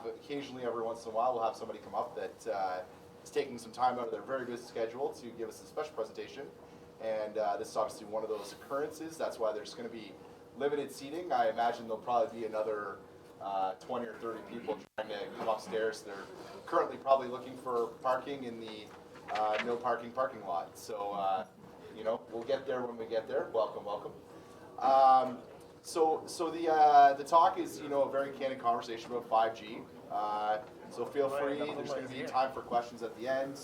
occasionally, every once in a while, we'll have somebody come up that is taking some time out of their very busy schedule to give us a special presentation. And this is obviously one of those occurrences. That's why there's going to be limited seating. I imagine there'll probably be another 20 or 30 people trying to come upstairs. They're currently probably looking for parking in the no parking lot. So, we'll get there when we get there. Welcome, welcome. So the talk is, a very candid conversation about 5G. So feel free. There's going to be time for questions at the end.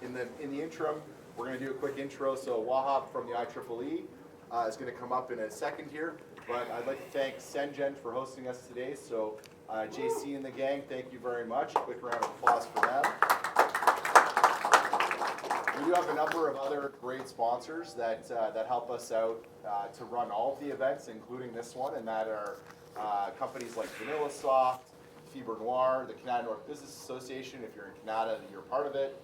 In the interim, we're going to do a quick intro. So Wahab from the IEEE is going to come up in a second here. But I'd like to thank Sengen for hosting us today. So JC and the gang, thank you very much. Quick round of applause for them. We do have a number of other great sponsors that help us out to run all of the events, including this one, and that are companies like VanillaSoft, Fibre Noir, the Canada North Business Association. If you're in Canada, you're part of it.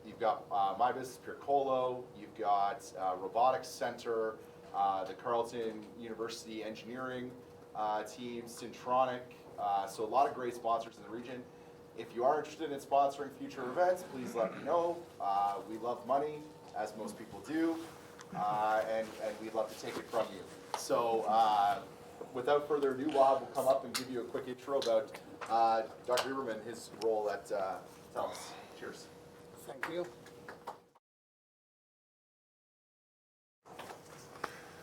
You've got My Business Pure Colo. You've got Robotics Center, the Carleton University Engineering team, Syntronic. So a lot of great sponsors in the region. If you are interested in sponsoring future events, please let me know. We love money, as most people do, and we'd love to take it from you. So without further ado, Wahab will come up and give you a quick intro about Dr. Ibrahim and his role at TELUS. Cheers. Thank you.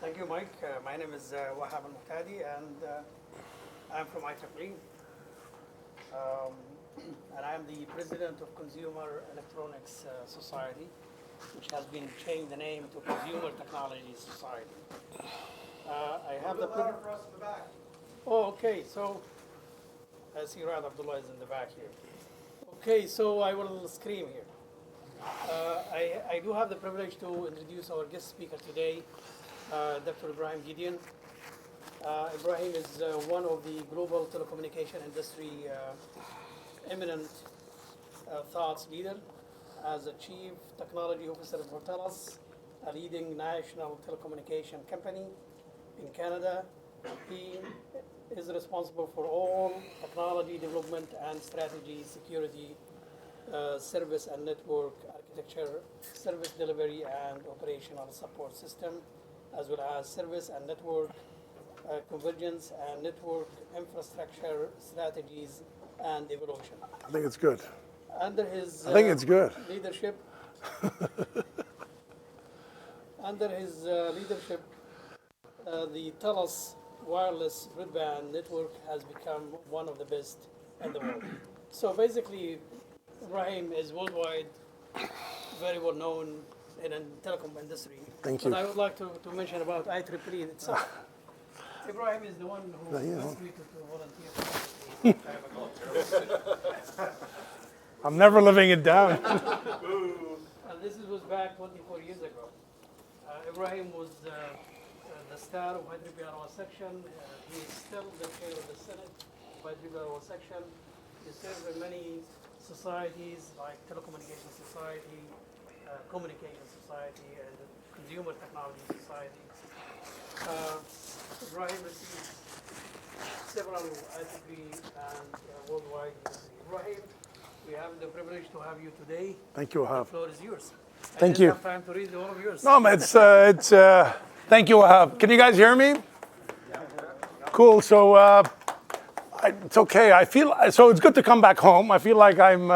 Thank you, Mike. My name is Wahab al-Muhtadi, and I'm from IEEE. And I'm the president of Consumer Electronics Society, which has been changed the name to Consumer Technology Society. I have the louder for us in the back. Oh, okay. So I see Rad Abdullah is in the back here. Okay, so I will scream here. I do have the privilege to introduce our guest speaker today, Dr. Ibrahim Gedeon. Ibrahim is one of the Global Telecommunications Industry eminent thoughts leader as a Chief Technology Officer for TELUS, a leading national telecommunication company in Canada. He is responsible for all technology development and strategy, security, service and network architecture, service delivery and operational support system, as well as service and network convergence and network infrastructure strategies and evolution. I think it's good. Under his leadership, the TELUS wireless broadband network has become one of the best in the world. So basically, Ibrahim is worldwide very well known in the telecom industry. Thank you. But I would like to mention about IEEE itself. Ibrahim is the one who asked me to volunteer for IEEE. I'm never living it down. And this was back 24 years ago. Ibrahim was the star of IEEE section. He is still the chair of the Senate of IEEE section. He served in many societies like Telecommunications Society, Communication Society, and the Consumer Technology Society. Ibrahim received several IEEE and worldwide. Ibrahim, we have the privilege to have you today. Thank you, Wahab. The floor is yours. Thank you. I didn't have time to read all of yours. No, it's thank you, Wahab. Can you guys hear me? Cool. So it's okay. So it's good to come back home. I feel like I'm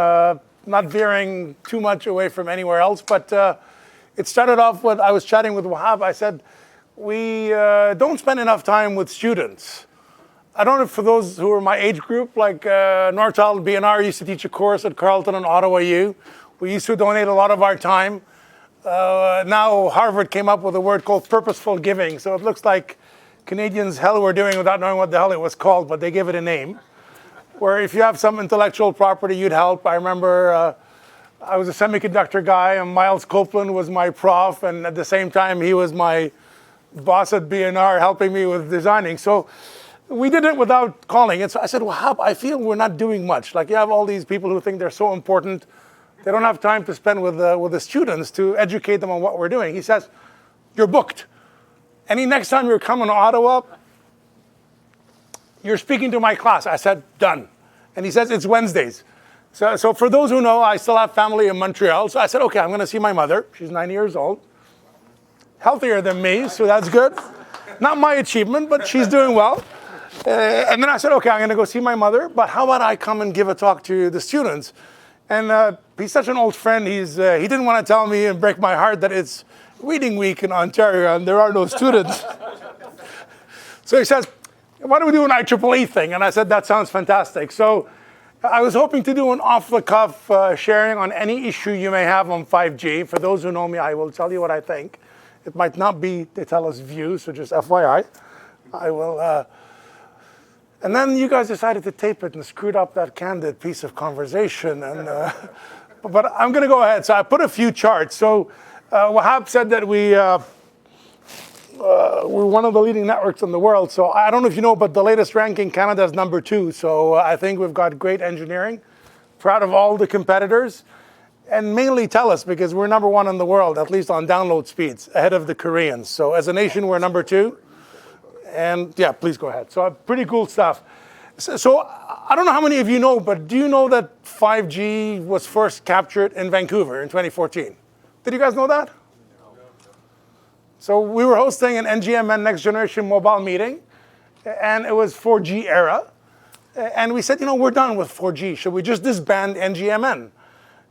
not veering too much away from anywhere else. But it started off when I was chatting with Wahab. I said, we don't spend enough time with students. I don't know, for those who are my age group, like Norchild BNR used to teach a course at Carleton and Ottawa U. We used to donate a lot of our time. Now Harvard came up with a word called purposeful giving. So it looks like Canadians hell were doing without knowing what the hell it was called, but they gave it a name. Where if you have some intellectual property, you'd help. I remember I was a semiconductor guy, and Miles Copeland was my prof, and at the same time, he was my boss at BNR helping me with designing. So we did it without calling it. So I said, well, I feel we're not doing much. Like, you have all these people who think they're so important. They don't have time to spend with the students to educate them on what we're doing. He says, you're booked. Any next time you're coming to Ottawa, you're speaking to my class. I said, done. And he says, it's Wednesdays. So for those who know, I still have family in Montreal. So I said, okay, I'm going to see my mother. She's 90 years old. Healthier than me, so that's good. Not my achievement, but she's doing well. And then I said, okay, I'm going to go see my mother, but how about I come and give a talk to the students? And he's such an old friend. He didn't want to tell me and break my heart that it's reading week in Ontario and there are no students. So he says, why don't we do an IEEE thing? And I said, that sounds fantastic. So I was hoping to do an off-the-cuff sharing on any issue you may have on 5G. For those who know me, I will tell you what I think. It might not be the TELUS view, so just FYI. I will. And then you guys decided to tape it and screwed up that candid piece of conversation. And but I'm going to go ahead. So I put a few charts. So Wahab said that we're one of the leading networks in the world. So I don't know if you know, but the latest ranking, Canada is number 2. So I think we've got great engineering. Proud of all the competitors. And mainly TELUS, because we're number 1 in the world, at least on download speeds, ahead of the Koreans. So as a nation, we're number 2. And yeah, please go ahead. So pretty cool stuff. So I don't know how many of you know, but do you know that 5G was first captured in Vancouver in 2014? Did you guys know that? So we were hosting an NGMN Next Generation Mobile meeting, and it was 4G era. And we said, we're done with 4G. Should we just disband NGMN?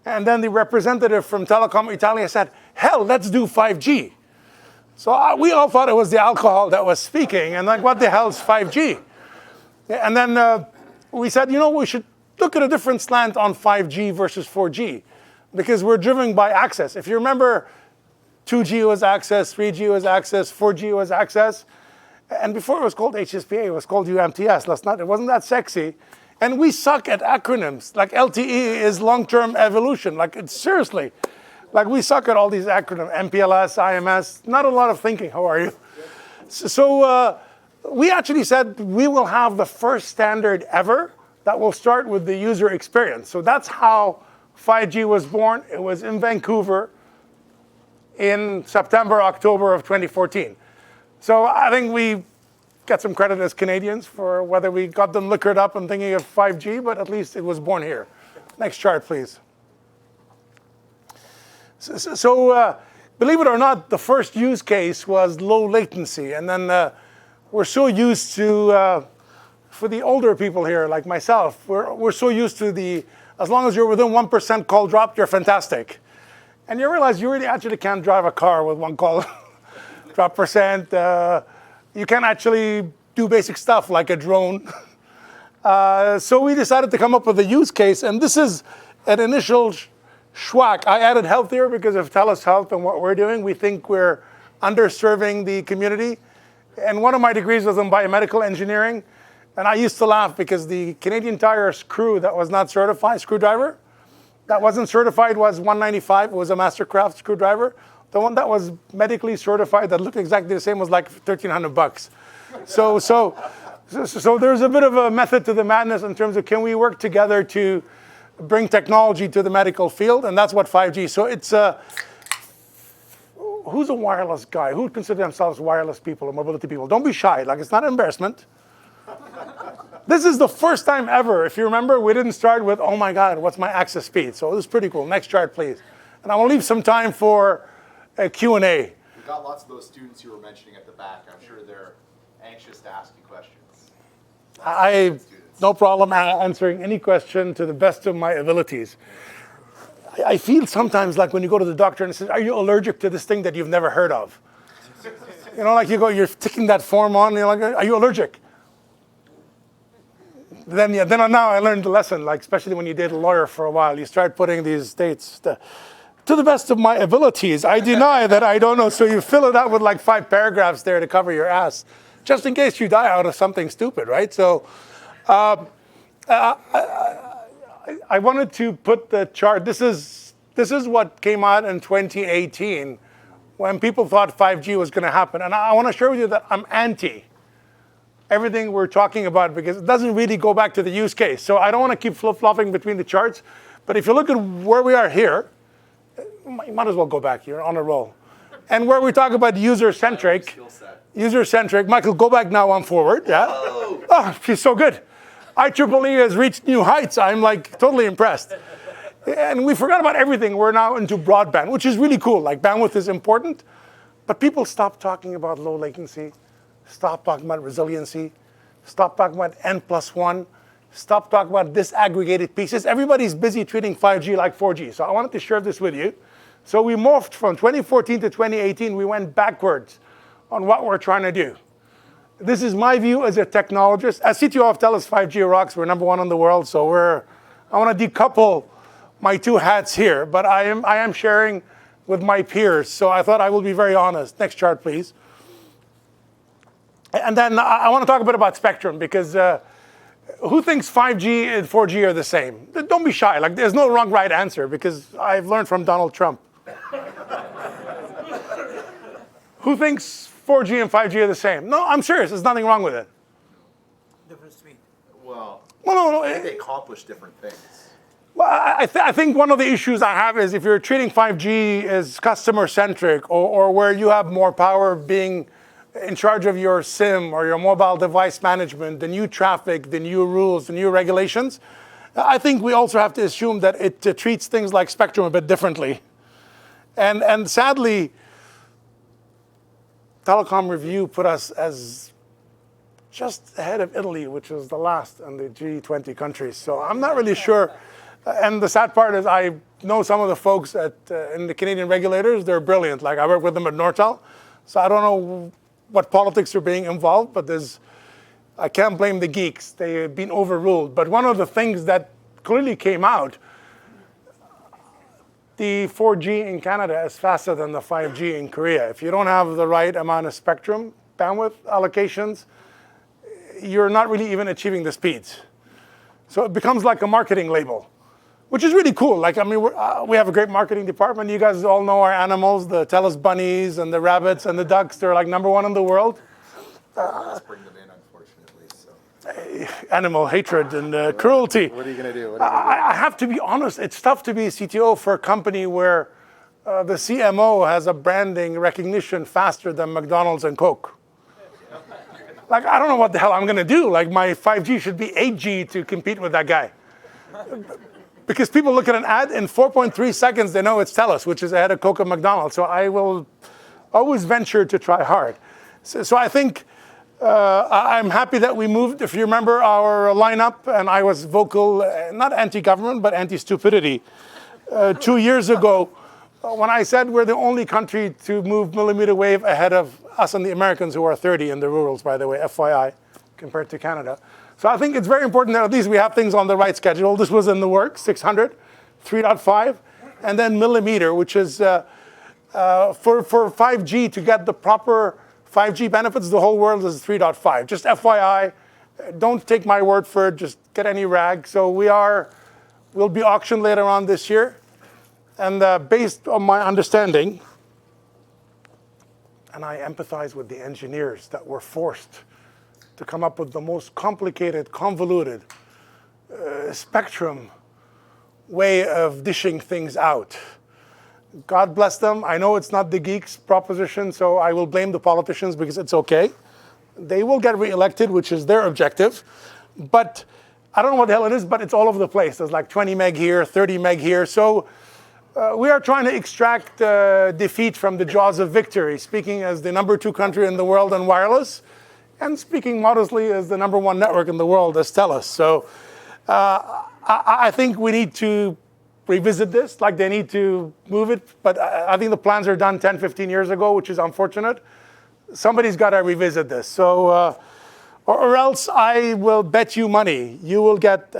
And then the representative from Telecom Italia said, hell, let's do 5G. So we all thought it was the alcohol that was speaking, and like, what the hell is 5G? And then we said, we should look at a different slant on 5G versus 4G, because we're driven by access. If you remember, 2G was access, 3G was access, 4G was access. And before it was called HSPA, it was called UMTS. It wasn't that sexy. And we suck at acronyms. Like LTE is long-term evolution. Seriously. We suck at all these acronyms, MPLS, IMS, not a lot of thinking. How are you? So we actually said we will have the first standard ever that will start with the user experience. So that's how 5G was born. It was in Vancouver in September, October of 2014. So I think we get some credit as Canadians for whether we got them liquored up and thinking of 5G, but at least it was born here. Next chart, please. So believe it or not, the first use case was low latency. And then we're so used to, for the older people here like myself, we're so used to as long as you're within 1% call drop, you're fantastic. And you realize you really actually can't drive a car with 1 call drop percent. You can't actually do basic stuff like a drone. So we decided to come up with a use case. And this is an initial schwack. I added healthier because of TELUS Health and what we're doing. We think we're underserving the community. And one of my degrees was in biomedical engineering. And I used to laugh because the Canadian Tire screw that was not certified, screwdriver, that wasn't certified was $195. It was a Mastercraft screwdriver. The one that was medically certified that looked exactly the same was like $1,300. So there's a bit of a method to the madness in terms of can we work together to bring technology to the medical field, and that's what 5G. So it's who's a wireless guy? Who would consider themselves wireless people or mobility people? Don't be shy. It's not an embarrassment. This is the first time ever, if you remember, we didn't start with, oh my God, what's my access speed? So this is pretty cool. Next chart, please. And I will leave some time for a Q&A. We've got lots of those students you were mentioning at the back. I'm sure they're anxious to ask you questions. No problem answering any question to the best of my abilities. I feel sometimes like when you go to the doctor and it says, are you allergic to this thing that you've never heard of? You're ticking that form on, and you're like, are you allergic? Then now I learned the lesson, especially when you date a lawyer for a while, you start putting these dates. To the best of my abilities, I deny that I don't know. So you fill it out with 5 paragraphs there to cover your ass, just in case you die out of something stupid, right? So I wanted to put the chart. This is what came out in 2018 when people thought 5G was going to happen. And I want to share with you that I'm anti everything we're talking about because it doesn't really go back to the use case. So I don't want to keep flip-flopping between the charts. But if you look at where we are here, you might as well go back. You're on a roll. And where we talk about user-centric, Skill set. user-centric, Michael, go back now one forward, yeah? Oh, she's so good. IEEE has reached new heights. I'm like totally impressed. And we forgot about everything. We're now into broadband, which is really cool. Like bandwidth is important, but people stop talking about low latency, stop talking about resiliency, stop talking about N+1, stop talking about disaggregated pieces. Everybody's busy treating 5G like 4G. So I wanted to share this with you. So we morphed from 2014 to 2018. We went backwards on what we're trying to do. This is my view as a technologist. As CTO of TELUS, 5G rocks. We're #1 in the world. So I want to decouple my two hats here. But I am sharing with my peers. So I thought I will be very honest. Next chart, please. And then I want to talk a bit about spectrum, because who thinks 5G and 4G are the same? Don't be shy. Like, there's no wrong, right answer, because I've learned from Donald Trump. Who thinks 4G and 5G are the same? No, I'm serious. There's nothing wrong with it. Different speed. Well, No. I think they accomplish different things. Well, I think one of the issues I have is if you're treating 5G as customer-centric, or where you have more power being in charge of your SIM or your mobile device management, the new traffic, the new rules, the new regulations, I think we also have to assume that it treats things like spectrum a bit differently. And sadly, Telecom Review put us as just ahead of Italy, which was the last in the G20 countries. So I'm not really sure. And the sad part is I know some of the folks in the Canadian regulators. They're brilliant. Like, I work with them at Nortel. So I don't know what politics are being involved, but I can't blame the geeks. They've been overruled. But one of the things that clearly came out, the 4G in Canada is faster than the 5G in Korea. If you don't have the right amount of spectrum bandwidth allocations, you're not really even achieving the speeds. So it becomes like a marketing label, which is really cool. Like, I mean, we have a great marketing department. You guys all know our animals, the TELUS bunnies and the rabbits and the ducks. They're like #1 in the world. Let's bring them in, unfortunately. So. Animal hatred and cruelty. What are you going to do? I have to be honest. It's tough to be a CTO for a company where the CMO has a branding recognition faster than McDonald's and Coke. Like, I don't know what the hell I'm going to do. Like, my 5G should be 8G to compete with that guy. Because people look at an ad, in 4.3 seconds, they know it's TELUS, which is ahead of Coke and McDonald's. So I will always venture to try hard. So I think I'm happy that we moved. If you remember our lineup, and I was vocal, not anti-government, but anti-stupidity, 2 years ago, when I said we're the only country to move millimeter wave ahead of us and the Americans, who are 30 in the rurals, by the way, FYI, compared to Canada. So I think it's very important that at least we have things on the right schedule. This was in the works, 600, 3.5, and then millimeter, which is for 5G, to get the proper 5G benefits, the whole world is 3.5. Just FYI, don't take my word for it, just get any rag. So we'll be auctioned later on this year. And based on my understanding, and I empathize with the engineers that were forced to come up with the most complicated, convoluted spectrum way of dishing things out. God bless them. I know it's not the geeks' proposition, so I will blame the politicians, because it's okay. They will get reelected, which is their objective. But I don't know what the hell it is, but it's all over the place. There's like 20 meg here, 30 meg here. So we are trying to extract defeat from the jaws of victory, speaking as the #2 country in the world in wireless, and speaking modestly as the #1 network in the world as TELUS. So I think we need to revisit this, like they need to move it. But I think the plans are done 10, 15 years ago, which is unfortunate. Somebody's got to revisit this. So, or else I will bet you money you will get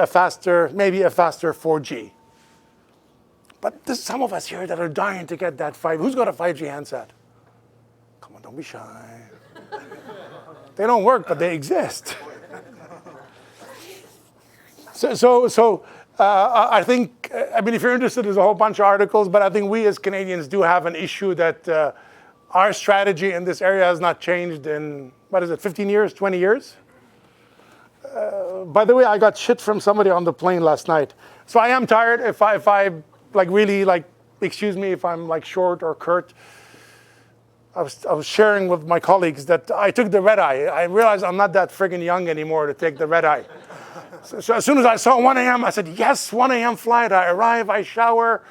maybe a faster 4G. But there's some of us here that are dying to get that 5G. Who's got a 5G handset? Come on, don't be shy. They don't work, but they exist. So I think, I mean, if you're interested, there's a whole bunch of articles, but I think we as Canadians do have an issue that our strategy in this area has not changed in, 15 years, 20 years? By the way, I got shit from somebody on the plane last night. So I am tired. If I excuse me if I'm like short or curt. I was sharing with my colleagues that I took the red eye. I realized I'm not that friggin' young anymore to take the red eye. So as soon as I saw 1 a.m., I said, yes, 1 a.m. flight. I arrive, I shower.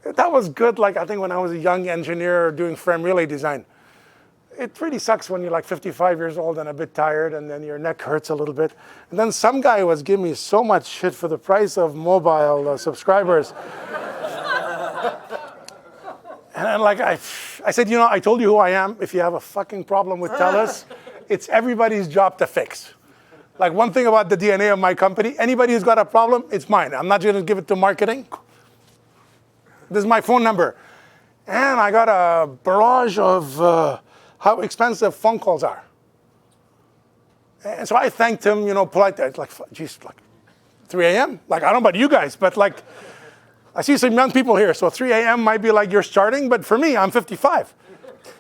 That was good, like I think when I was a young engineer doing frame relay design. It really sucks when you're like 55 years old and a bit tired and then your neck hurts a little bit. And then some guy was giving me so much shit for the price of mobile subscribers. And then like I said, you know, I told you who I am. If you have a fucking problem with TELUS, it's everybody's job to fix. Like one thing about the DNA of my company, anybody who's got a problem, it's mine. I'm not going to give it to marketing. This is my phone number. And I got a barrage of how expensive phone calls are. And so I thanked him, you know, politely. Like, geez, like 3 a.m.? Like, I don't know about you guys, but like, I see some young people here, so 3 a.m. might be like you're starting, but for me, I'm 55.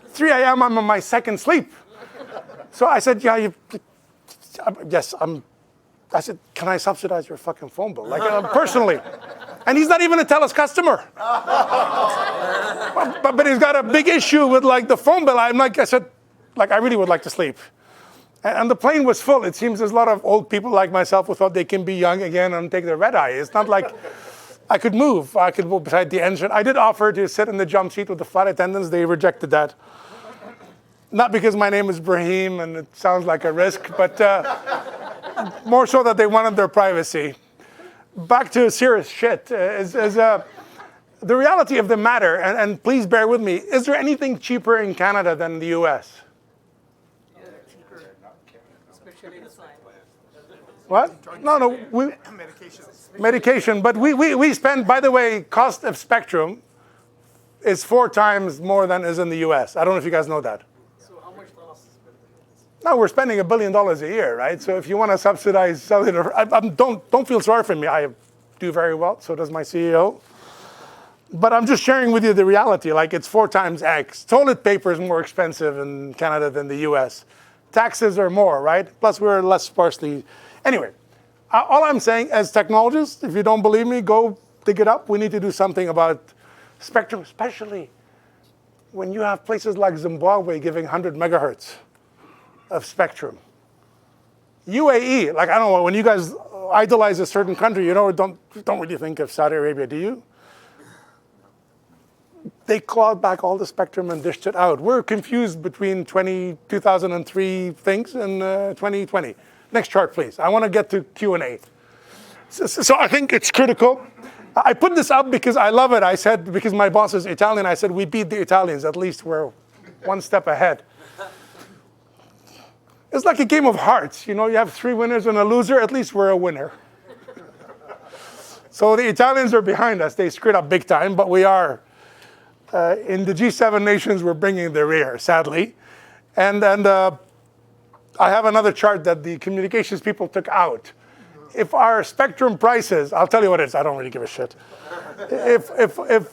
3 a.m., I'm on my second sleep. So I said, yeah, I said, can I subsidize your fucking phone bill? Like, personally. And he's not even a TELUS customer. but he's got a big issue with like the phone bill. I said, I really would like to sleep. And the plane was full. It seems there's a lot of old people like myself who thought they can be young again and take the red eye. It's not like I could move. I could move beside the engine. I did offer to sit in the jump seat with the flight attendants. They rejected that. Not because my name is Ibrahim and it sounds like a risk, but more so that they wanted their privacy. Back to serious shit. The reality of the matter, and please bear with me, is there anything cheaper in Canada than the US? What? No. Medication. But we spend, by the way, cost of spectrum is 4 times more than is in the US. I don't know if you guys know that. So how much TELUS is spending? No, we're spending $1 billion a year, right? So if you want to subsidize cellular, don't feel sorry for me. I do very well, so does my CEO. But I'm just sharing with you the reality. Like, it's 4 times X. Toilet paper is more expensive in Canada than the US. Taxes are more, right? Plus, we're less sparsely. Anyway, all I'm saying as technologists, if you don't believe me, go dig it up. We need to do something about spectrum, especially when you have places like Zimbabwe giving 100 megahertz of spectrum. UAE, like, I don't know, when you guys idolize a certain country, you know, don't really think of Saudi Arabia, do you? They clawed back all the spectrum and dished it out. We're confused between 2003 things and 2020. Next chart, please. I want to get to Q&A. So I think it's critical. I put this up because I love it. I said, because my boss is Italian, I said, we beat the Italians. At least we're 1 step ahead. It's like a game of hearts. You know, you have 3 winners and a loser. At least we're a winner. So the Italians are behind us. They screwed up big time, but we are. In the G7 nations, we're bringing the rear, sadly. And I have another chart that the communications people took out. If our spectrum prices, I'll tell you what it is, I don't really give a shit. If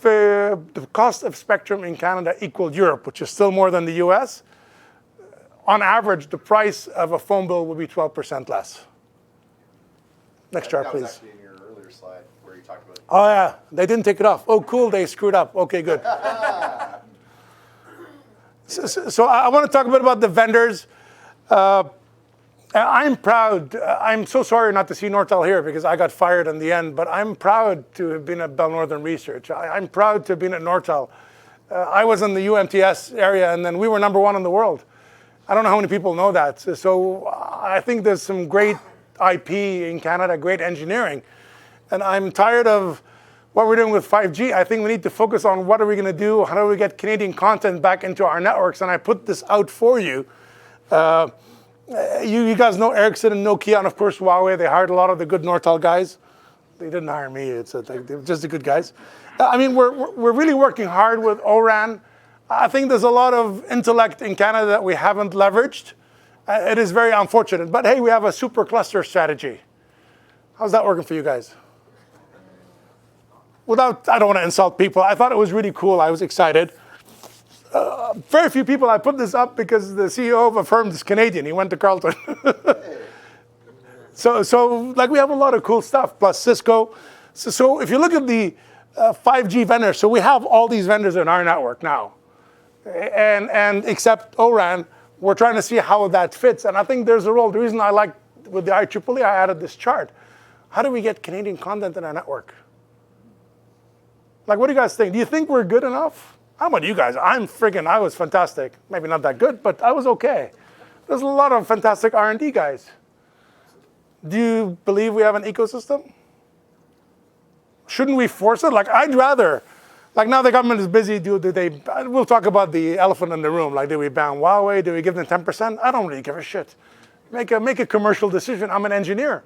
the cost of spectrum in Canada equaled Europe, which is still more than the US, on average, the price of a phone bill would be 12% less. Next chart, please. That was actually in your earlier slide where you talked about it. Oh, yeah. They didn't take it off. Oh, cool. They screwed up. Okay, good. So I want to talk a bit about the vendors. I'm proud. I'm so sorry not to see Nortel here because I got fired in the end, but I'm proud to have been at Bell Northern Research. I'm proud to have been at Nortel. I was in the UMTS area, and then we were #1 in the world. I don't know how many people know that. So I think there's some great IP in Canada, great engineering. And I'm tired of what we're doing with 5G. I think we need to focus on what are we going to do, how do we get Canadian content back into our networks, and I put this out for you. You guys know Ericsson and Nokia, and of course Huawei. They hired a lot of the good Nortel guys. They didn't hire me. They're just the good guys. I mean, we're really working hard with ORAN. I think there's a lot of intellect in Canada that we haven't leveraged. It is very unfortunate. But hey, we have a super cluster strategy. How's that working for you guys? I don't want to insult people. I thought it was really cool. I was excited. Very few people, I put this up because the CEO of a firm is Canadian. He went to Carleton. So like we have a lot of cool stuff, plus Cisco. So if you look at the 5G vendors, so we have all these vendors in our network now. and accept ORAN. We're trying to see how that fits. And I think there's a role. The reason I like with the IEEE, I added this chart. How do we get Canadian content in our network? Like, what do you guys think? Do you think we're good enough? How about you guys? I was fantastic. Maybe not that good, but I was okay. There's a lot of fantastic R&D guys. Do you believe we have an ecosystem? Shouldn't we force it? Like, I'd rather, like now the government is busy, we'll talk about the elephant in the room. Like, do we ban Huawei? Do we give them 10%? I don't really give a shit. Make a commercial decision. I'm an engineer.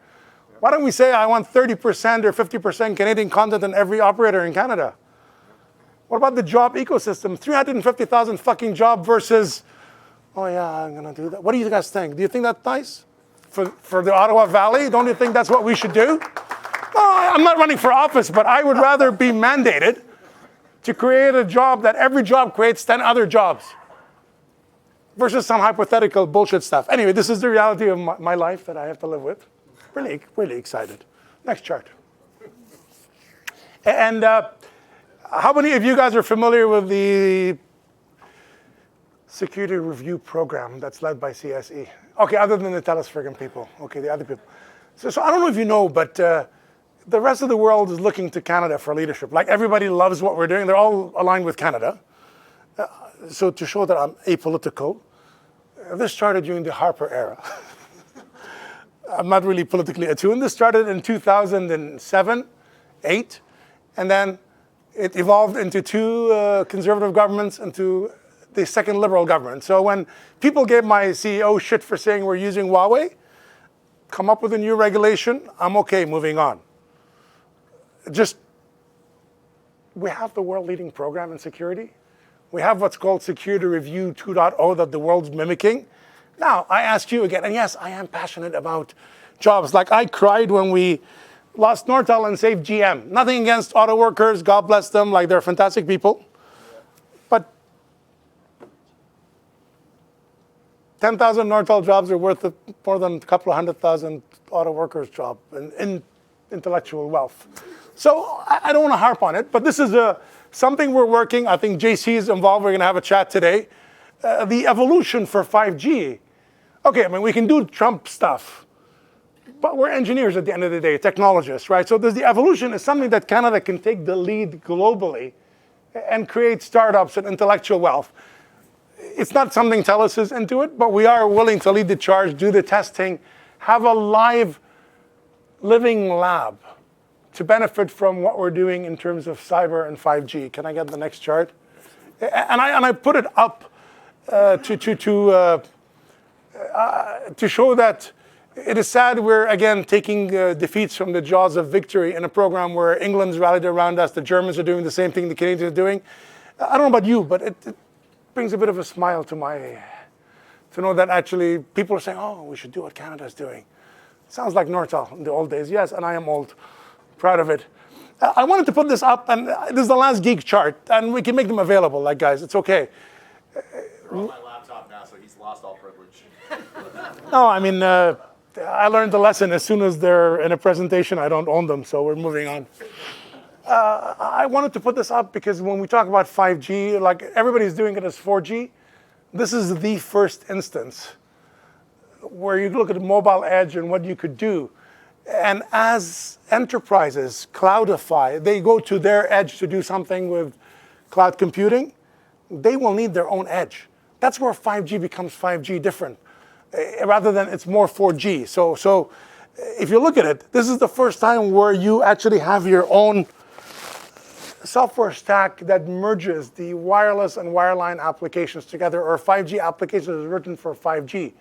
Why don't we say I want 30% or 50% Canadian content in every operator in Canada? What about the job ecosystem? 350,000 fucking job versus, oh yeah, I'm gonna do that. What do you guys think? Do you think that's nice? For the Ottawa Valley, don't you think that's what we should do? No, I'm not running for office, but I would rather be mandated to create a job that every job creates 10 other jobs versus some hypothetical bullshit stuff. Anyway, this is the reality of my life that I have to live with. Really, really excited. Next chart. And how many of you guys are familiar with the security review program that's led by CSE? Okay, other than the TELUS friggin' people. Okay, the other people. So I don't know if you know, but the rest of the world is looking to Canada for leadership. Like, everybody loves what we're doing. They're all aligned with Canada. So to show that I'm apolitical, this started during the Harper era. I'm not really politically attuned. This started in 2007, 8, and then it evolved into two conservative governments, into the second liberal government. So when people gave my CEO shit for saying we're using Huawei, come up with a new regulation, I'm okay, moving on. We have the world-leading program in security. We have what's called Security Review 2.0 that the world's mimicking. Now, I ask you again, and yes, I am passionate about jobs. Like, I cried when we lost Nortel and saved GM. Nothing against auto workers, God bless them, like, they're fantastic people. But 10,000 Nortel jobs are worth more than a couple of 100,000 auto workers' jobs in intellectual wealth. So I don't want to harp on it, but this is something we're working. I think JC is involved. We're going to have a chat today. The evolution for 5G. Okay, I mean, we can do Trump stuff, but we're engineers at the end of the day, technologists, right? So the evolution is something that Canada can take the lead globally and create startups and intellectual wealth. It's not something TELUS is into it, but we are willing to lead the charge, do the testing, have a live, living lab to benefit from what we're doing in terms of cyber and 5G. Can I get the next chart? And I put it up to show that it is sad we're, again, taking defeats from the jaws of victory in a program where England's rallied around us, the Germans are doing the same thing the Canadians are doing. I don't know about you, but it brings a bit of a smile to know that actually people are saying, oh, we should do what Canada's doing. Sounds like Nortel in the old days. Yes, and I am old. Proud of it. I wanted to put this up, and this is the last geek chart, and we can make them available, like, guys, it's okay. We're on my laptop now, so he's lost all privilege. No, I mean, I learned the lesson. As soon as they're in a presentation, I don't own them, so we're moving on. I wanted to put this up because when we talk about 5G, like, everybody's doing it as 4G. This is the first instance where you look at the mobile edge and what you could do. And as enterprises cloudify, they go to their edge to do something with cloud computing, they will need their own edge. That's where 5G becomes 5G different, rather than it's more 4G. So if you look at it, this is the first time where you actually have your own software stack that merges the wireless and wireline applications together, or 5G applications written for 5G,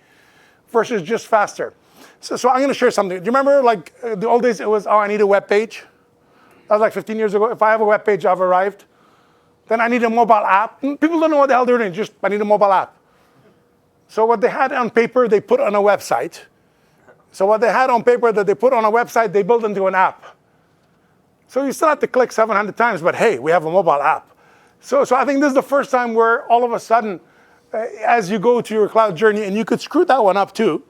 versus just faster. So I'm going to share something. Do you remember, like, the old days, it was, oh, I need a web page? That was like 15 years ago. If I have a web page, I've arrived. Then I need a mobile app. People don't know what the hell they're doing. Just, I need a mobile app. So what they had on paper, they put on a website. So what they had on paper that they put on a website, they built into an app. So you still have to click 700 times, but hey, we have a mobile app. So I think this is the first time where all of a sudden, as you go to your cloud journey, and you could screw that one up too,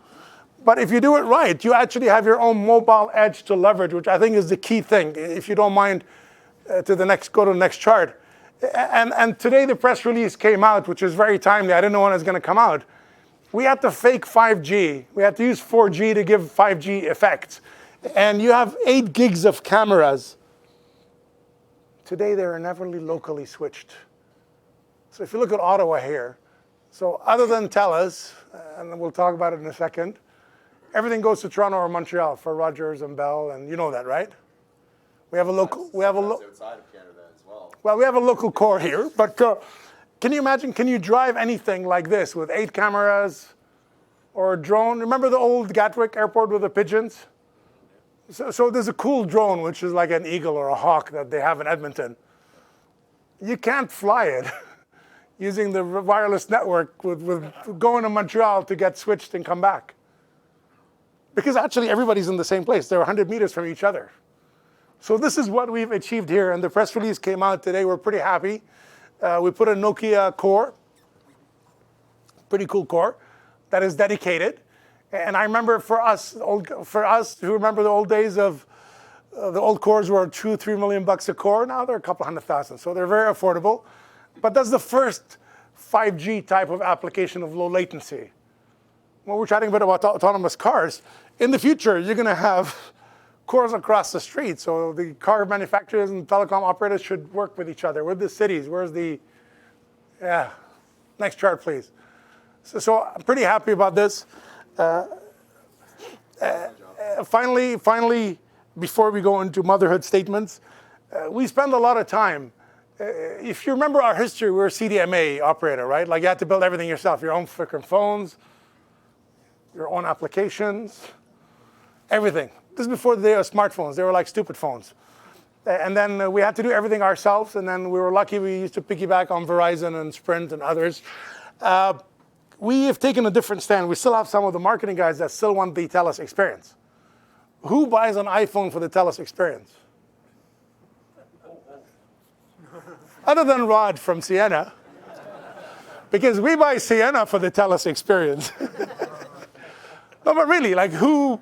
but if you do it right, you actually have your own mobile edge to leverage, which I think is the key thing. If you don't mind, go to the next chart. And today the press release came out, which is very timely. I didn't know when it was going to come out. We had to fake 5G. We had to use 4G to give 5G effects. And you have 8 gigs of cameras. Today they are never locally switched. So if you look at Ottawa here, so other than TELUS, and we'll talk about it in a second, everything goes to Toronto or Montreal for Rogers and Bell, and you know that, right? We have a local. Outside of Canada as well. Well, we have a local core here, but can you imagine? Can you drive anything like this with 8 cameras, or a drone? Remember the old Gatwick Airport with the pigeons? So there's a cool drone, which is like an eagle or a hawk that they have in Edmonton. You can't fly it using the wireless network with going to Montreal to get switched and come back. Because actually everybody's in the same place. They're 100 meters from each other. So this is what we've achieved here, and the press release came out today. We're pretty happy. We put a Nokia core, pretty cool core, that is dedicated. And I remember for us who remember the old days of the old cores were $2-3 million a core. Now they're a couple $100,000, so they're very affordable. But that's the first 5G type of application of low latency. When we're chatting a bit about autonomous cars, in the future you're going to have cores across the street. So the car manufacturers and telecom operators should work with each other, with the cities. Where's the, yeah, next chart, please. So I'm pretty happy about this. Finally, before we go into motherhood statements, we spend a lot of time. If you remember our history, we're a CDMA operator, right? Like you had to build everything yourself, your own freaking phones, your own applications, everything. This is before the day of smartphones. They were like stupid phones. And then we had to do everything ourselves, and then we were lucky we used to piggyback on Verizon and Sprint and others. We have taken a different stand. We still have some of the marketing guys that still want the TELUS experience. Who buys an iPhone for the TELUS experience? Other than Rod from Sienna. Because we buy Sienna for the TELUS experience. No, but really, like who?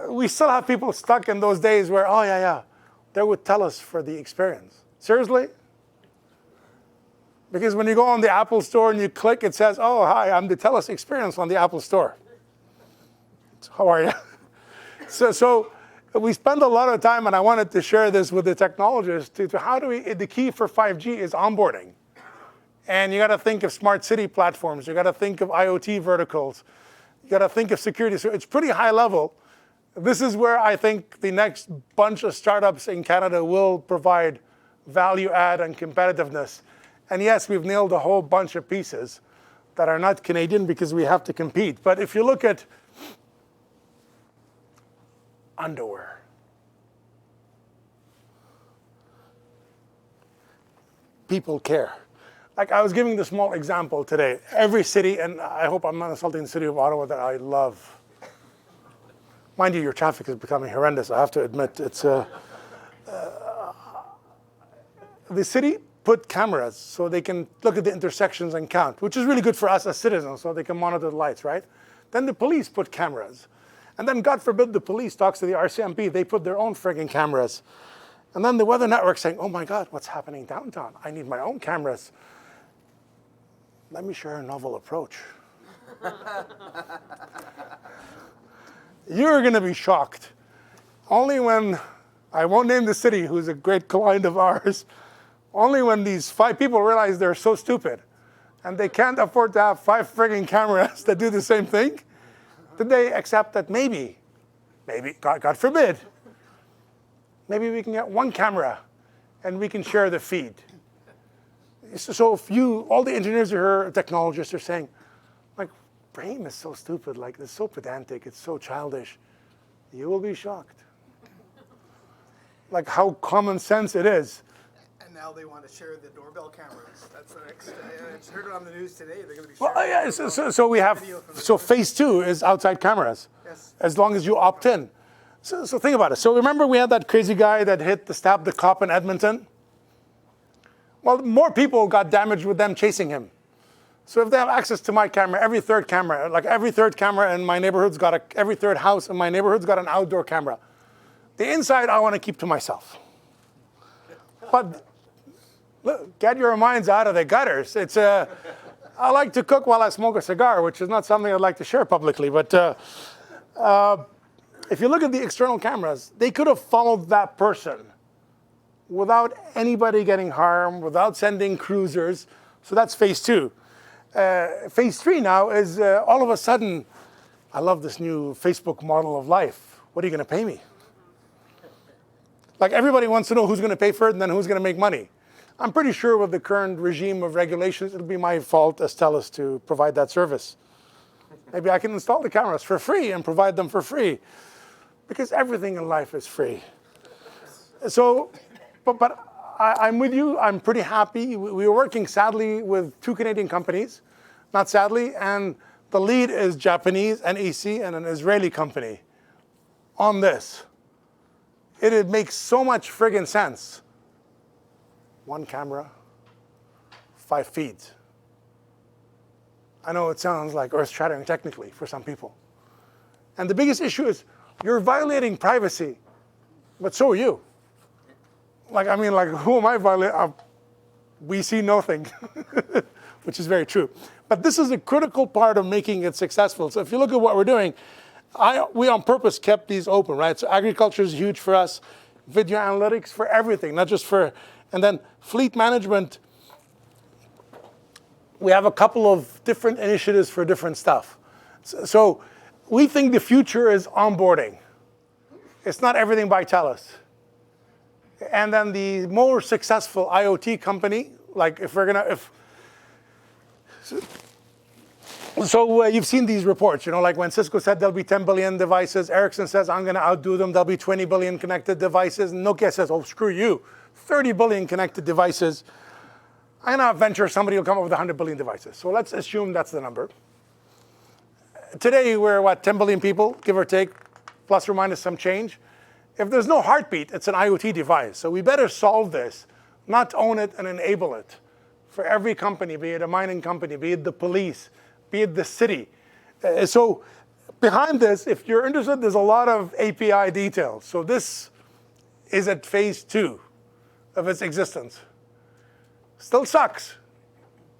We still have people stuck in those days where, oh yeah, they're with TELUS for the experience. Seriously? Because when you go on the Apple Store and you click, it says, oh, hi, I'm the TELUS experience on the Apple Store. So how are you? So we spend a lot of time, and I wanted to share this with the technologists, to how do we, the key for 5G is onboarding. And you got to think of smart city platforms. You got to think of IoT verticals. You got to think of security. So it's pretty high level. This is where I think the next bunch of startups in Canada will provide value add and competitiveness. And yes, we've nailed a whole bunch of pieces that are not Canadian because we have to compete. But if you look at underwear, people care. Like I was giving the small example today. Every city, and I hope I'm not insulting the city of Ottawa that I love. Mind you, your traffic is becoming horrendous. I have to admit, it's the city put cameras so they can look at the intersections and count, which is really good for us as citizens, so they can monitor the lights, right? Then the police put cameras. And then, God forbid, the police talks to the RCMP. They put their own frigging cameras. And then the weather network saying, oh my God, what's happening downtown? I need my own cameras. Let me share a novel approach. You're going to be shocked. Only when, I won't name the city, who's a great client of ours, only when these 5 people realize they're so stupid and they can't afford to have 5 frigging cameras that do the same thing, did they accept that maybe, God forbid, maybe we can get 1 camera and we can share the feed. So if all the engineers here, technologists are saying, like, Ibrahim is so stupid, like it's so pedantic, it's so childish, you will be shocked. Like how common sense it is. And now they want to share the doorbell cameras. That's the next. I just heard it on the news today. They're going to be sharing. Well, yeah. So we have. So phase 2 is outside cameras. Yes. As long as you opt in. So think about it. So remember we had that crazy guy that stabbed the cop in Edmonton. Well, more people got damaged with them chasing him. So if they have access to my camera, every third camera in my neighborhood's every third house in my neighborhood's got an outdoor camera. The inside I want to keep to myself. But Look, get your minds out of the gutters. It's I like to cook while I smoke a cigar, which is not something I'd like to share publicly. But if you look at the external cameras, they could have followed that person without anybody getting harmed, without sending cruisers. So that's phase 2. Phase 3 now is all of a sudden, I love this new Facebook model of life. What are you going to pay me? Like everybody wants to know who's going to pay for it and then who's going to make money. I'm pretty sure with the current regime of regulations, it'll be my fault as TELUS to provide that service. Maybe I can install the cameras for free and provide them for free, because everything in life is free. So, but I'm with you. I'm pretty happy. We were working, sadly, with 2 Canadian companies, not sadly, and the lead is Japanese, NEC, and an Israeli company on this. It makes so much friggin' sense. 1 camera, 5 feeds. I know it sounds like earth-shattering technically for some people. And the biggest issue is you're violating privacy, but so are you. Like, I mean, like, who am I violating? We see nothing, which is very true. But this is a critical part of making it successful. So if you look at what we're doing, we on purpose kept these open, right? So agriculture is huge for us, video analytics for everything, not just for, and then fleet management. We have a couple of different initiatives for different stuff. So we think the future is onboarding. It's not everything by TELUS. And then the more successful IoT company, like if we're gonna, so you've seen these reports, you know, like when Cisco said there'll be 10 billion devices, Ericsson says I'm gonna outdo them, there'll be 20 billion connected devices, and Nokia says, oh, screw you, 30 billion connected devices. I'm gonna venture somebody will come up with 100 billion devices. So let's assume that's the number. Today we're what, 10 billion people, give or take, plus or minus some change. If there's no heartbeat, it's an IoT device. So we better solve this, not own it and enable it. For every company, be it a mining company, be it the police, be it the city. So behind this, if you're interested, there's a lot of API details. So this is at phase 2 of its existence. Still sucks,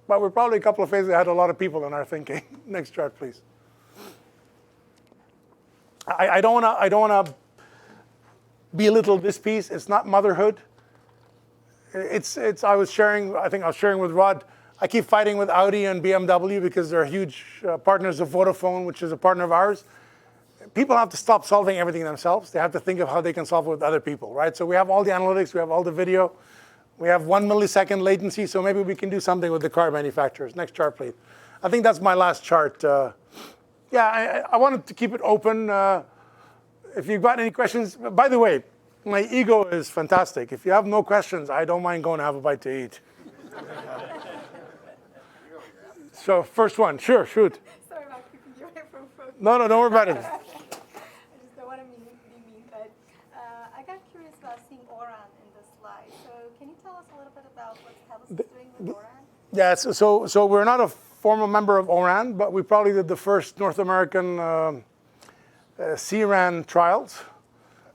but we're probably a couple of phases ahead, a lot of people in our thinking. Next chart, please. I don't want to belittle this piece. It's not motherhood. I think I was sharing with Rod, I keep fighting with Audi and BMW because they're huge partners of Vodafone, which is a partner of ours. People have to stop solving everything themselves. They have to think of how they can solve it with other people, right? So we have all the analytics, we have all the video, we have 1 millisecond latency, so maybe we can do something with the car manufacturers. Next chart, please. I think that's my last chart. Yeah, I wanted to keep it open. If you've got any questions, by the way, my ego is fantastic. If you have no questions, I don't mind going to have a bite to eat. So first one, sure, shoot. Sorry about keeping you away from folks. No, don't worry about it. I just don't want to be mean, but I got curious about seeing ORAN in this slide. So can you tell us a little bit about what TELUS is doing with ORAN? Yes, so we're not a formal member of ORAN, but we probably did the first North American CRAN trials.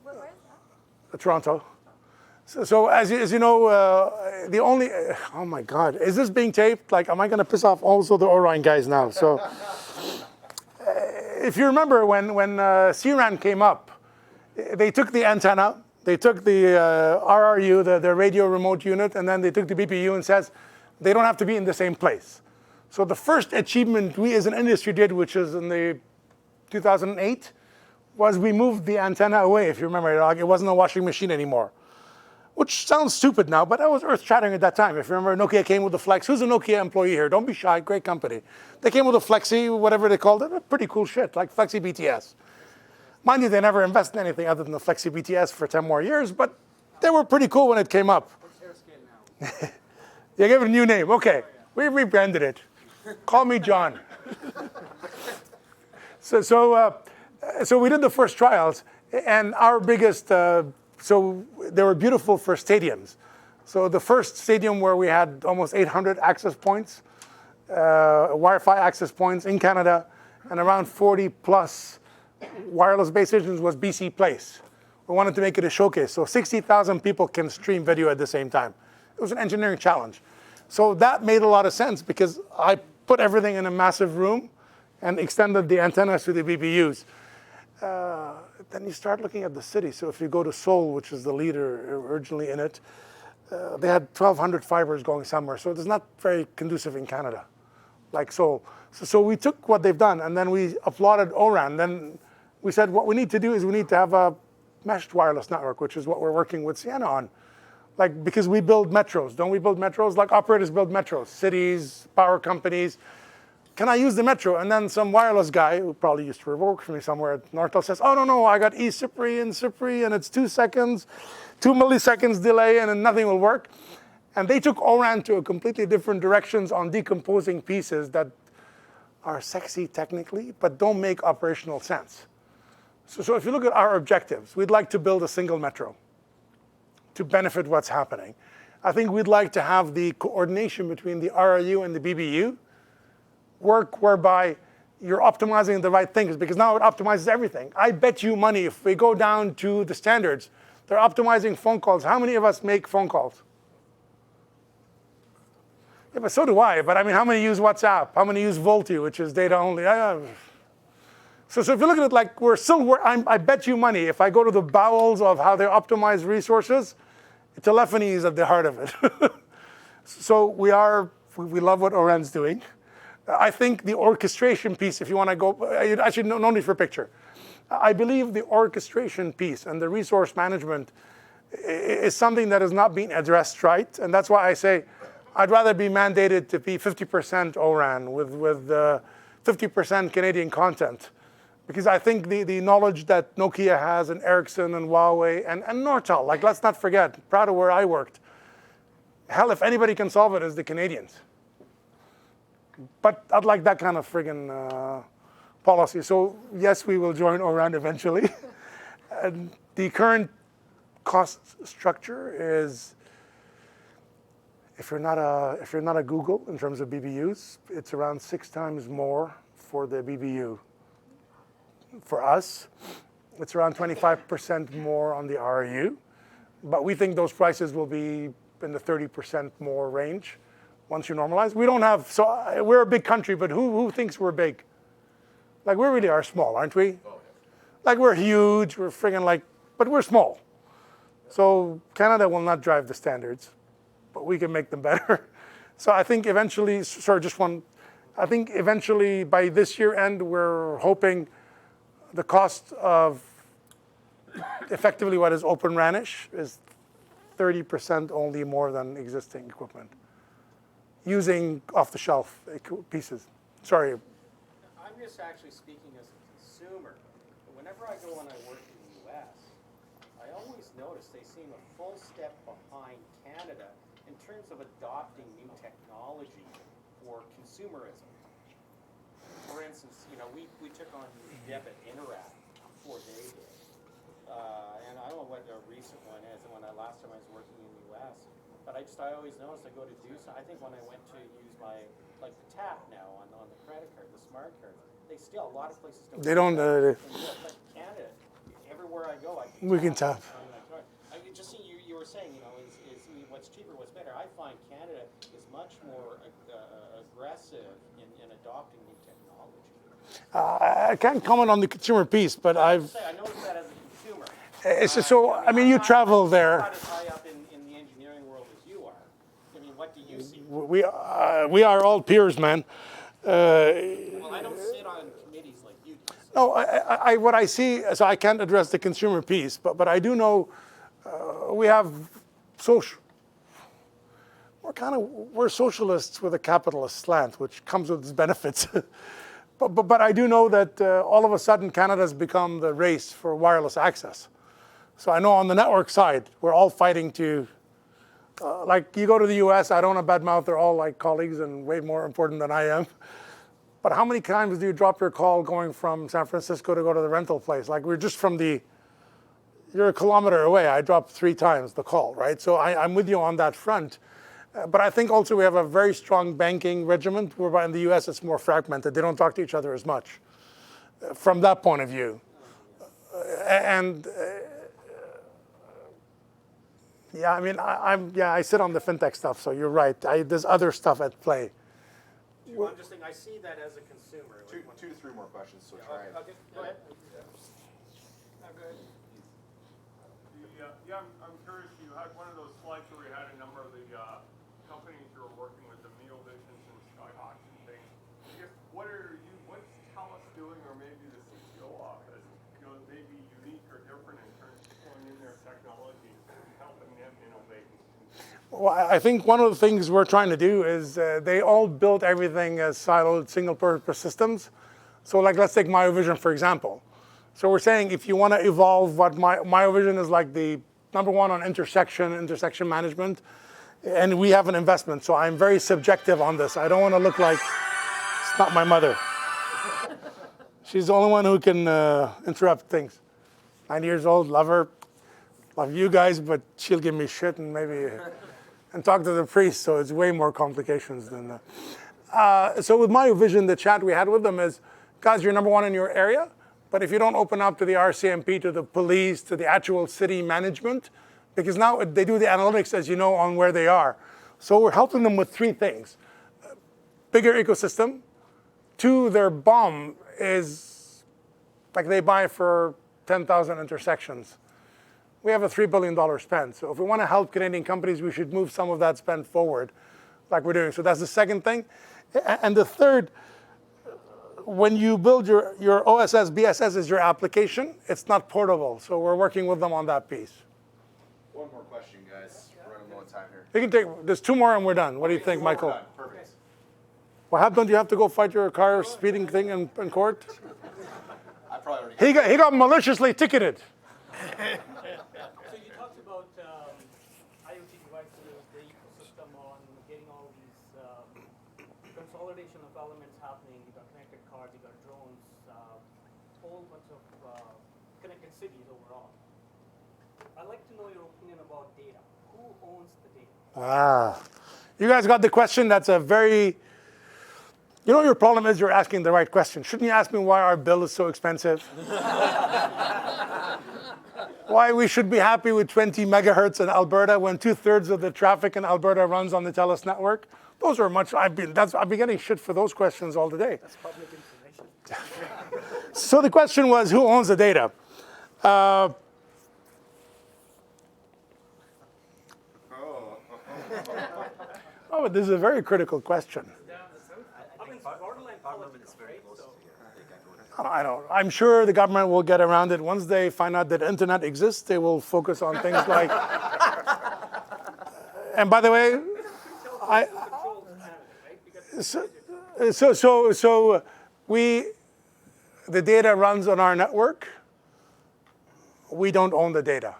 Where is that? Toronto. So as you know, the only, oh my God, is this being taped? Like, am I going to piss off also the Orion guys now? So if you remember when CRAN came up, they took the antenna, they took the RRU, the radio remote unit, and then they took the BPU and says they don't have to be in the same place. So the first achievement we as an industry did, which is in the 2008, was we moved the antenna away, if you remember it. It wasn't a washing machine anymore. Which sounds stupid now, but that was earth-shattering at that time. If you remember, Nokia came with the Flex. Who's a Nokia employee here? Don't be shy, great company. They came with a Flexi, whatever they called it, pretty cool shit, like Flexi BTS. Mind you, they never invested in anything other than the Flexi BTS for 10 more years, but they were pretty cool when it came up. What's AirScan now? You gave it a new name, okay. We rebranded it. Call me John. So we did the first trials, and our biggest, so they were beautiful for stadiums. So the first stadium where we had almost 800 access points, Wi-Fi access points in Canada, and around 40 plus wireless base stations was BC Place. We wanted to make it a showcase. So 60,000 people can stream video at the same time. It was an engineering challenge. So that made a lot of sense because I put everything in a massive room and extended the antennas to the BBUs. Then you start looking at the city. So if you go to Seoul, which is the leader originally in it, they had 1,200 fibers going somewhere. So it's not very conducive in Canada, like Seoul. So we took what they've done and then we applauded O-RAN. Then we said what we need to do is we need to have a meshed wireless network, which is what we're working with Sienna on. Like, because we build metros. Don't we build metros? Like operators build metros, cities, power companies. Can I use the metro? And then some wireless guy, who probably used to work for me somewhere at Nortel, says, oh, no, I got eCPRI and CPRI, and it's 2 seconds, 2 milliseconds delay, and then nothing will work. And they took O-RAN to a completely different directions on decomposing pieces that are sexy technically, but don't make operational sense. So if you look at our objectives, we'd like to build a single metro to benefit what's happening. I think we'd like to have the coordination between the RRU and the BBU work whereby you're optimizing the right things, because now it optimizes everything. I bet you money if we go down to the standards, they're optimizing phone calls. How many of us make phone calls? Yeah, but so do I. But I mean, how many use WhatsApp? How many use VoLTE, which is data only? So if you look at it like I bet you money, if I go to the bowels of how they optimize resources, telephony is at the heart of it. So we love what O-RAN's doing. I think the orchestration piece, if you want to go, actually no need for a picture. I believe the orchestration piece and the resource management is something that is not being addressed right. And that's why I say I'd rather be mandated to be 50% O-RAN with 50% Canadian content. Because I think the knowledge that Nokia has and Ericsson and Huawei and Nortel, like let's not forget, proud of where I worked. Hell, if anybody can solve it, it's the Canadians. But I'd like that kind of friggin' policy. So yes, we will join O-RAN eventually. And the current cost structure is, if you're not a Google in terms of BBUs, it's around 6 times more for the BBU. For us, it's around 25% more on the RRU, but we think those prices will be in the 30% more range once you normalize. We don't have, so we're a big country, but who thinks we're big? Like we really are small, aren't we? Like we're huge, we're friggin' like, but we're small. So Canada will not drive the standards, but we can make them better. So I think eventually, I think eventually by this year end, we're hoping the cost of effectively what is Open RAN-ish is 30% only more than existing equipment, using off-the-shelf pieces. Sorry. I'm just actually speaking as a consumer. Whenever I go and I work in the U.S., I always notice they seem a full step behind Canada in terms of adopting new technology for consumerism. For instance, we took on debit Interact before they did. And I don't know what the recent one is, and last time I was working in the US, but I always noticed I go to do something. I think when I went to use the tap now on the credit card, the smart card, a lot of places don't. They don't. But Canada, everywhere I go, we can tap. I just see you were saying, is what's cheaper, what's better. I find Canada is much more aggressive in adopting new technology. I can't comment on the consumer piece, but I noticed that as a consumer. It's just so. I mean, you travel there. Not as high up in the engineering world as you are. I mean, what do you see? We are all peers, man. Well, I don't sit on committees like you do. No, what I see, so I can't address the consumer piece, but I do know we have social. We're socialists with a capitalist slant, which comes with its benefits. But I do know that all of a sudden Canada's become the race for wireless access. So I know on the network side, we're all fighting to, like you go to the US, I don't want to badmouth, they're all like colleagues and way more important than I am. But how many times do you drop your call going from San Francisco to go to the rental place? Like we're just you're a kilometer away. I dropped 3 times the call, right? So I'm with you on that front. But I think also we have a very strong banking regiment, whereby in the US it's more fragmented. They don't talk to each other as much from that point of view. And Yeah, I mean, I sit on the fintech stuff, so you're right. There's other stuff at play. I'm just saying, I see that as a consumer. Two to three more questions, so try and. Okay, go ahead. Yeah, I'm curious, you had one of those slides where you had a number of the companies you were working with, the Meal Visions and Skyhawks and things. I guess, what's TELUS doing, or maybe the CTO office, maybe unique or different in terms of pulling in their technology and helping them innovate? Well, I think one of the things we're trying to do is they all built everything as siloed single-purpose systems. So like, let's take MyoVision, for example. So we're saying if you want to evolve what MyoVision is like the number one on intersection management, and we have an investment. So I'm very subjective on this. I don't want to look like, it's not my mother. She's the only one who can interrupt things. 90 years old, love her. Love you guys, but she'll give me shit and maybe, and talk to the priest, so it's way more complications than that. So with MyoVision, the chat we had with them is, guys, you're number one in your area, but if you don't open up to the RCMP, to the police, to the actual city management, because now they do the analytics, as you know, on where they are. So we're helping them with three things. Bigger ecosystem. Two, their BOM is, like they buy for 10,000 intersections. We have a $3 billion spend. So if we want to help Canadian companies, we should move some of that spend forward, like we're doing. So that's the second thing. And the third, when you build your OSS, BSS is your application, it's not portable. So we're working with them on that piece. One more question, guys. We're running low on time here. You can take, there's two more and we're done. What do you think, We're Michael? done. Perfect. What happened? Do you have to go fight your car speeding thing in court? I probably already. He got maliciously ticketed. So you talked about IoT devices, the ecosystem on getting all these consolidation of elements happening. You got connected cars, you got drones, whole bunch of connected cities overall. I'd like to know your opinion about data. Who owns the data? You guys got the question. That's a very, you know, your problem is you're asking the right question. Shouldn't you ask me why our bill is so expensive? Why we should be happy with 20 megahertz in Alberta when 2/3 of the traffic in Alberta runs on the TELUS network? Those are much, I've been getting shit for those questions all day. That's public information. So the question was, who owns the data? Oh, this is a very critical question. I don't. I'm sure the government will get around it. Once they find out that internet exists, they will focus on things like. And by the way, the data runs on our network. We don't own the data,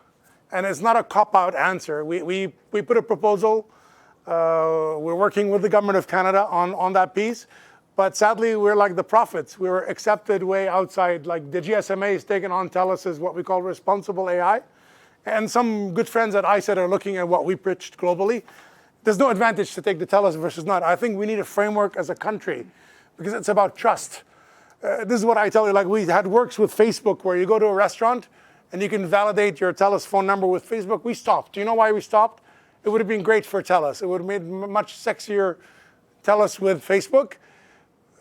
and it's not a cop-out answer. We put a proposal. We're working with the government of Canada on that piece. But sadly, we're like the prophets. We were accepted way outside. Like the GSMA is taken on TELUS as what we call responsible AI. And some good friends at ISET are looking at what we pitched globally. There's no advantage to take the TELUS versus not. I think we need a framework as a country because it's about trust. This is what I tell you. Like we had works with Facebook where you go to a restaurant and you can validate your TELUS phone number with Facebook. We stopped. Do you know why we stopped? It would have been great for TELUS. It would have made much sexier TELUS with Facebook.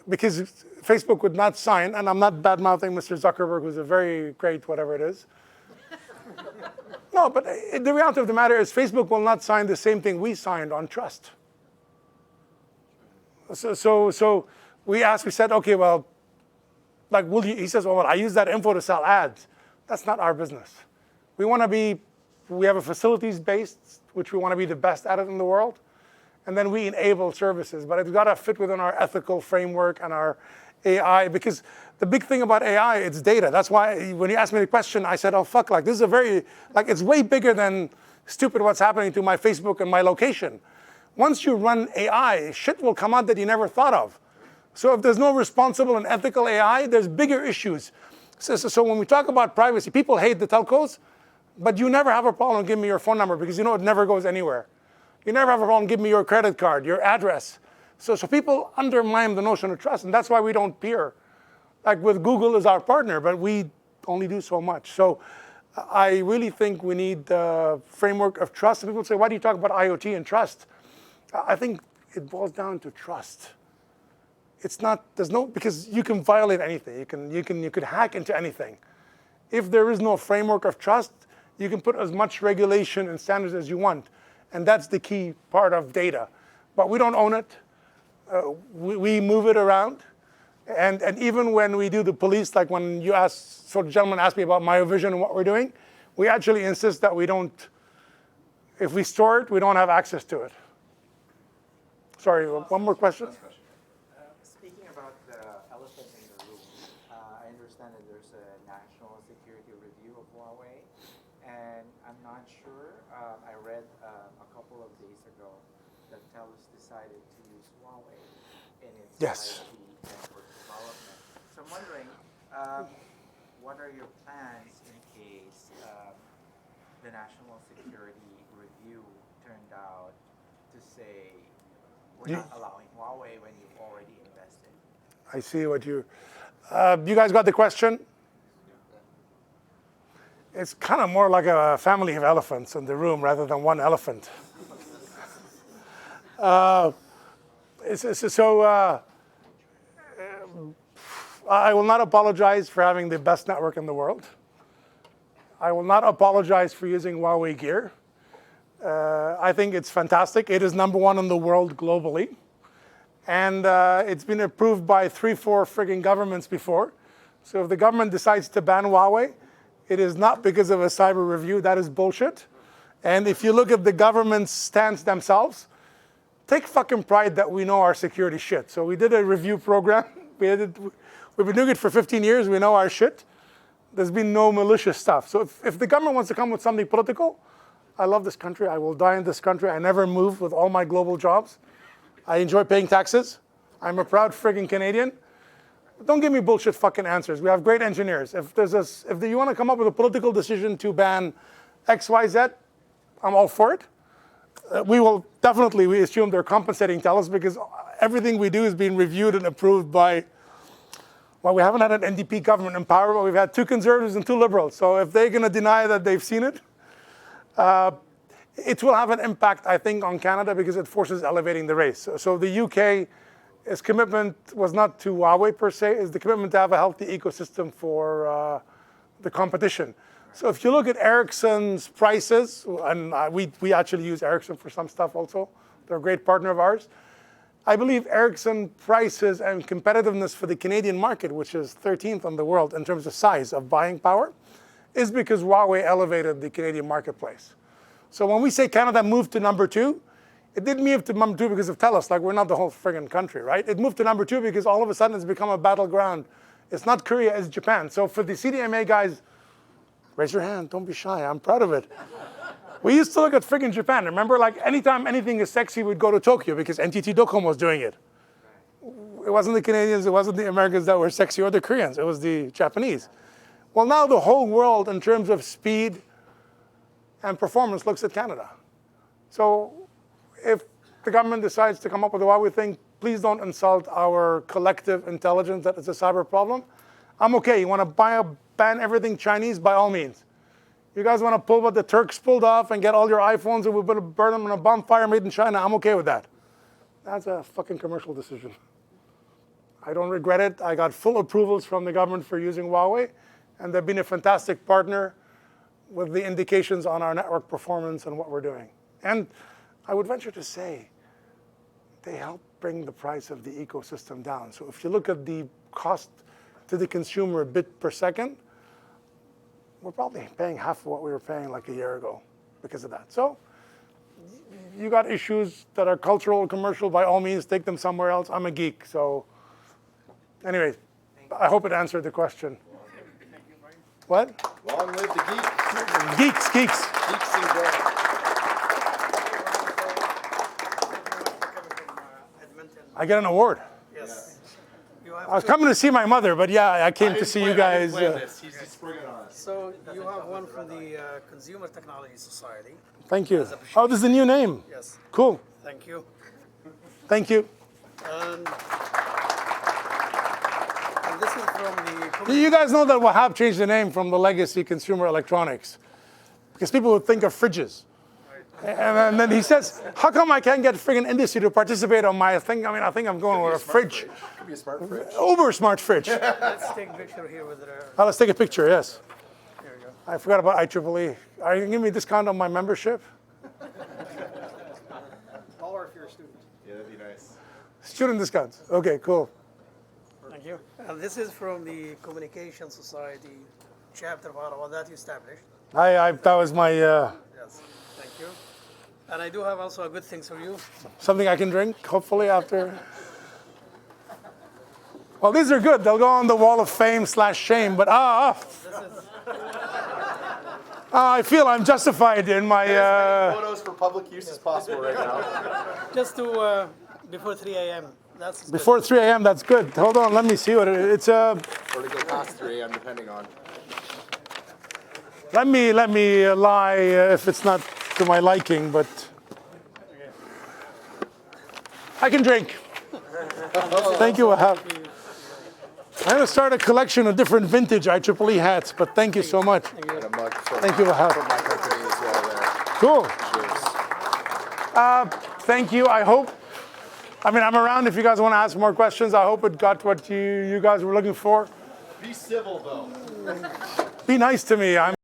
Because Facebook would not sign, and I'm not bad-mouthing Mr. Zuckerberg, who's a very great whatever it is. No, but the reality of the matter is Facebook will not sign the same thing we signed on trust. So we said, okay, well, like, will you? He says, well, I use that info to sell ads. That's not our business. We have a facilities-based, which we want to be the best at it in the world. And then we enable services, but it's got to fit within our ethical framework and our AI, because the big thing about AI, it's data. That's why when you asked me the question, I said, oh, fuck, like this is it's way bigger than stupid what's happening to my Facebook and my location. Once you run AI, shit will come out that you never thought of. So if there's no responsible and ethical AI, there's bigger issues. So when we talk about privacy, people hate the telcos, but you never have a problem giving me your phone number because you know it never goes anywhere. You never have a problem giving me your credit card, your address. So people undermine the notion of trust, and that's why we don't peer. Like with Google as our partner, but we only do so much. So I really think we need the framework of trust. And people say, why do you talk about IoT and trust? I think it boils down to trust. It's not, because you can violate anything. You could hack into anything. If there is no framework of trust, you can put as much regulation and standards as you want. And that's the key part of data. But we don't own it. We move it around. And even when we do the police, like when you asked, so the gentleman asked me about MyoVision and what we're doing, we actually insist that we don't, if we store it, we don't have access to it. Sorry, one more question? Speaking about the elephant in the room, I understand that there's a national security review of Huawei, and I'm not sure. I read a couple of days ago that TELUS decided to use Huawei in its Yes. 5G network development. So I'm wondering, what are your plans in case the national security review turned out to say we're not allowing Huawei when you've already invested? I see what you guys got the question? It's kind of more like a family of elephants in the room rather than one elephant. I will not apologize for having the best network in the world. I will not apologize for using Huawei gear. I think it's fantastic. It is #1 in the world globally. And it's been approved by 3-4 frigging governments before. So if the government decides to ban Huawei, it is not because of a cyber review. That is bullshit. And if you look at the government's stance themselves, take fucking pride that we know our security shit. So we did a review program. We've been doing it for 15 years. We know our shit. There's been no malicious stuff. So if the government wants to come with something political, I love this country. I will die in this country. I never move with all my global jobs. I enjoy paying taxes. I'm a proud friggin' Canadian. Don't give me bullshit fucking answers. We have great engineers. If you want to come up with a political decision to ban X, Y, Z, I'm all for it. We assume they're compensating TELUS because everything we do is being reviewed and approved by, well, we haven't had an NDP government in power, but we've had 2 conservatives and 2 liberals. So if they're going to deny that they've seen it, it will have an impact, I think, on Canada because it forces elevating the race. So the UK's commitment was not to Huawei per se, is the commitment to have a healthy ecosystem for the competition. So if you look at Ericsson's prices, and we actually use Ericsson for some stuff also. They're a great partner of ours. I believe Ericsson prices and competitiveness for the Canadian market, which is 13th in the world in terms of size of buying power, is because Huawei elevated the Canadian marketplace. So when we say Canada moved to #2, it didn't move to #2 because of TELUS, like we're not the whole friggin' country, right? It moved to #2 because all of a sudden it's become a battleground. It's not Korea, it's Japan. So for the CDMA guys, raise your hand, don't be shy, I'm proud of it. We used to look at friggin' Japan. Remember, like anytime anything is sexy, we'd go to Tokyo because NTT Docomo was doing it. It wasn't the Canadians, it wasn't the Americans that were sexy or the Koreans, it was the Japanese. Well, now the whole world in terms of speed and performance looks at Canada. So if the government decides to come up with a Huawei thing, please don't insult our collective intelligence that it's a cyber problem. I'm okay, you want to ban everything Chinese, by all means. You guys want to pull what the Turks pulled off and get all your iPhones and we're going to burn them in a bonfire made in China, I'm okay with that. That's a fucking commercial decision. I don't regret it. I got full approvals from the government for using Huawei, and they've been a fantastic partner with the indications on our network performance and what we're doing. And I would venture to say, they help bring the price of the ecosystem down. So if you look at the cost to the consumer bit per second, we're probably paying half of what we were paying like a year ago because of that. So you got issues that are cultural or commercial, by all means, take them somewhere else. I'm a geek, so anyway, I hope it answered the question. What? Long live the geek. Geeks. Geeks and growth. I get an award. Yes. I was coming to see my mother, but yeah, I came to see you guys. He's just springing on us. So you have one from the Consumer Technology Society. Thank you. Oh, this is the new name. Yes. Cool. Thank you. Thank you. And this is from the You guys know that Wahab changed the name from the legacy consumer electronics because people would think of fridges. And then he says, how come I can't get friggin' industry to participate on my thing? I mean, I think I'm going with a fridge. Could be a smart fridge. Uber smart fridge. Let's take a picture here with the. Let's take a picture, yes. Here we go. I forgot about IEEE. Are you going to give me a discount on my membership? Or if you're a student. Yeah, that'd be nice. Student discounts. Okay, cool. Thank you. And this is from the Communication Society chapter of Ottawa that you established. That was my, Yes. Thank you. And I do have also a good thing for you. something I can drink, hopefully, after. Well, these are good. They'll go on the wall of fame/shame, but I feel I'm justified in my, Photos for public use as possible right now. Just to, before 3 a.m. That's good. before 3 a.m., that's good. Hold on, let me see what it's, Or to go past 3 a.m. depending on. let me lie if it's not to my liking, but I can drink. Thank you, Wahab. I'm going to start a collection of different vintage IEEE hats, but thank you so much. And a mug from, Thank you, Wahab. from my company as well there. Cool. Cheers. Thank you. I hope, I'm around if you guys want to ask more questions. I hope it got what you guys were looking for. Be civil though. Be nice to me.